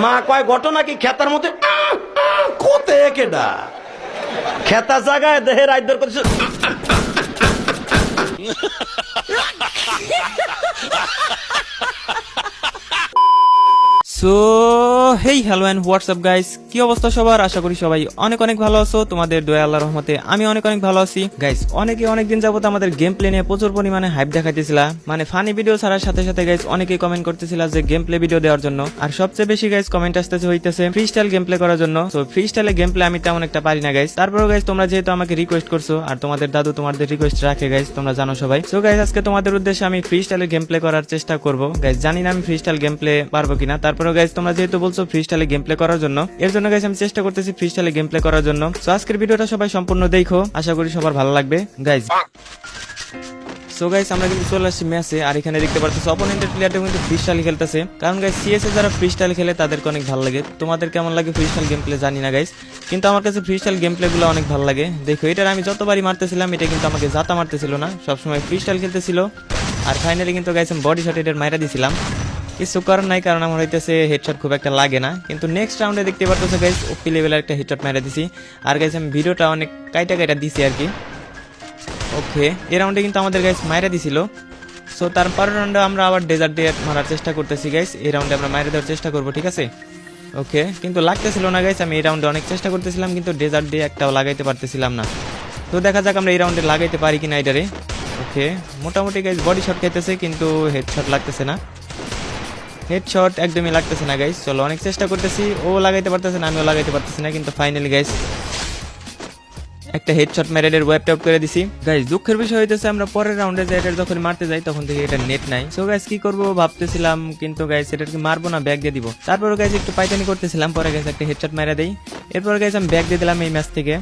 মা কয় ঘটনা কি খেতার মধ্যে কোতে কেডা খেতা জায়গায় দেহে রাইদর করছে। So hey hello and what's up guys, কি অবস্থা সবার? আশা করি সবাই অনেক অনেক ভালো আছো। তোমাদের দয়া আল্লাহর রহমতে আমি অনেক অনেক ভালো আছি। গাইস অনেকদিন যাবত আমাদের গেম প্লে নিয়ে প্রচুর পরিমাণে হাইপ দেখাইতেছিলা, মানে ফানি ভিডিও ছাড়ার সাথে সাথে গাইস অনেকেই কমেন্ট করতেছিলা যে গেম প্লে ভিডিও দেওয়ার জন্য। আর সবচেয়ে বেশি গাইস কমেন্ট আসতেছে হইতেছে ফ্রি স্টাইল গেম প্লে করার জন্য। তো ফ্রি স্টাইলে গেম প্লে আমি তেমন একটা পারি না গাইস, তারপরেও গাইস তোমরা যেহেতু আমাকে রিকোয়েস্ট করছো আর তোমাদের দাদু তোমাদের রিকোয়েস্ট রাখে গাইস, তোমরা জানো সবাই। সো গাইস আজকে তোমাদের উদ্দেশ্যে আমি ফ্রি স্টাইলে গেম প্লে করার চেষ্টা করব। গাইস জানি না আমি ফ্রি স্টাইল গেম প্লে পারবো কিনা, তারপরেও গাইস তোমরা যেহেতু বলছো ফ্রি স্টাইলে গেম প্লে করার জন্য, এর জন্য গাইস আমি চেষ্টা করতেছি ফ্রি স্টাইলে গেম প্লে করার জন্য। সো আজকের ভিডিওটা সবাই সম্পূর্ণ দেখো, আশা করি সবার ভালো লাগবে গাইস। সো গাইস আমরা কিন্তু চলে আসছি ম্যাচে, আর এখানে দেখতে পাচ্ছ অপোনেন্টের প্লেয়ারটা কিন্তু ফ্রি স্টাইল খেলতেছে, কারণ গাইস সিএস এ যারা ফ্রি স্টাইল খেলে তাদেরকে অনেক ভালো লাগে। তোমাদের কেমন লাগে ফ্রি স্টাইল গেম প্লে জানি না গাইস, কিন্তু আমার কাছে ফ্রি স্টাইল গেম প্লে গুলো অনেক ভালো লাগে। দেখো এটার আমি যতবারই মারতেছিলাম এটা কিন্তু আমাকে জাতা মারতেছিল না, সবসময় ফ্রি স্টাইল খেলতেছিল। আর ফাইনালি কিন্তু গাইস আমি বডি শট এটার মাইরা দিছিলাম, কিছু করার নাই, কারণ আমার হইতেছে হেডশট খুব একটা লাগে না। কিন্তু নেক্সট রাউন্ডে দেখতে পারতেছে গাইস ওপি লেভেলের একটা হেডশট মাইরা দিছি। আর গাইস আমি ভিডিওটা অনেক কাইটা দিছি আর কি। ওকে এই রাউন্ডে কিন্তু আমাদের গাইস মাইরা দিছিল। সো তারপরের রাউন্ডে আমরা আবার ডেজার্ট দিয়ে মারার চেষ্টা করতেছি গাইস, এই রাউন্ডে আমরা মাইরা দেওয়ার চেষ্টা করবো, ঠিক আছে? ওকে কিন্তু লাগতেছিল না গাইস, আমি এই রাউন্ডে অনেক চেষ্টা করতেছিলাম কিন্তু ডেজার্ট দিয়ে একটাও লাগাইতে পারতেছিলাম না। তো দেখা যাক আমরা এই রাউন্ডে লাগাইতে পারি কিনা এটারে। ওকে মোটামুটি গাইস বডি শট খাইতেছে কিন্তু হেডশট লাগতেছে না, হেডশট একদমই লাগতেছে না গাইস। চলো অনেক চেষ্টা করতেছি, ও লাগাইতে পারতেছে না আমিও লাগাইতে পারতেছি না, কিন্তু ফাইনালি গাইস একটা হেডশট মেরেডের ওয়েব আউট করে দিছি গাইস। দুঃখের বিষয় হইতেছে আমরা পরের রাউন্ডে যে এটা যখন মারতে যাই তখন থেকে এটা নেট নাই। সো গাইস কি করব ভাবতেছিলাম, কিন্তু গাইস এটাকে মারবো না ব্যাক দিয়ে দিব। তারপরে গাইস একটু পাইতানি করতেছিলাম, পরে গাইস একটা হেডশট মেরে দেই। এরপর গাইস আমি ব্যাক দিয়ে দিলাম এই ম্যাচ থেকে,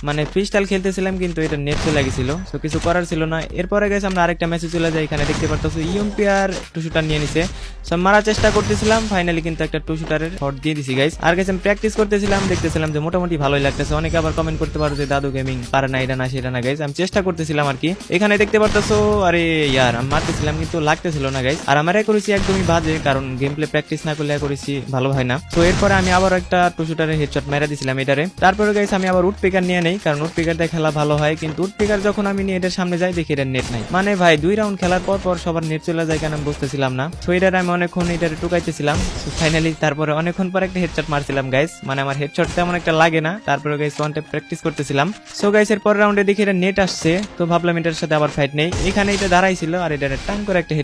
মানে ফ্রি স্টাইল খেলতেছিলাম কিন্তু এটা নেট চলে গেছিল, সো কিছু করার ছিল না। এরপরে গাইস আমরা আরেকটা ম্যাচে চলে যাই, এখানে দেখতে পারতেছো ইউএমপিআর টু শুটার নিয়ে নিছে। সো মারার চেষ্টা করতেছিলাম, ফাইনালি কিন্তু একটা টু শুটারের শট দিয়ে দিছি গাইস। আর গাইস আমি প্র্যাকটিস করতেছিলাম, দেখতেছিলাম যে মোটামুটি ভালোই লাগতেছে। অনেকে আবার কমেন্ট করতে পারো যে দাদু গেমিং পারে না, এটা না সেটা না গাইস, আমি চেষ্টা করতেছিলাম আর কি। এখানে দেখতে পারতেছো আরে ইয়ার আমি মারতেছিলাম কিন্তু লাগতেছিল না গাইস। আর আমার করেছি একদমই বাজে, কারণ গেম প্লে প্র্যাকটিস না করলে করেছি ভালো হয় না। তো এরপরে আমি আবার একটা টু শুটারের হেডশট মেরে দিছিলাম এটারে। তারপরে গাইস আমি আবার উড পিকার নিয়ে নেই, কারণ উড পিকার দিয়ে খেলা ভালো হয়, কিন্তু উড পিকার যখন আমি নিয়ে এটার সামনে যাই দেখি এটার নেট নাই। মানে ভাই 2 রাউন্ড খেলার পর সবার নেট চলে যায় কেন আমি বুঝতেছিলাম না। তো এটারে আমি অনেকক্ষণ এটারে টুকাইতেছিলাম, ফাইনালি তারপরে অনেকক্ষণ পর একটা হেডশট মারছিলাম গাইস, মানে আমার হেডশট তেমন একটা লাগে না। তারপরে গাইস ওয়ান ট্যাপ প্র্যাকটিস করতেছিলাম। সো গাইস এর পর রাউন্ডে দেখি এটা নেট আসছে, তো ভাবলাম এটার সাথে আবার ফাইট নেই। এখানে এটা দাঁড়াইছিল আর এটা টান করে একটা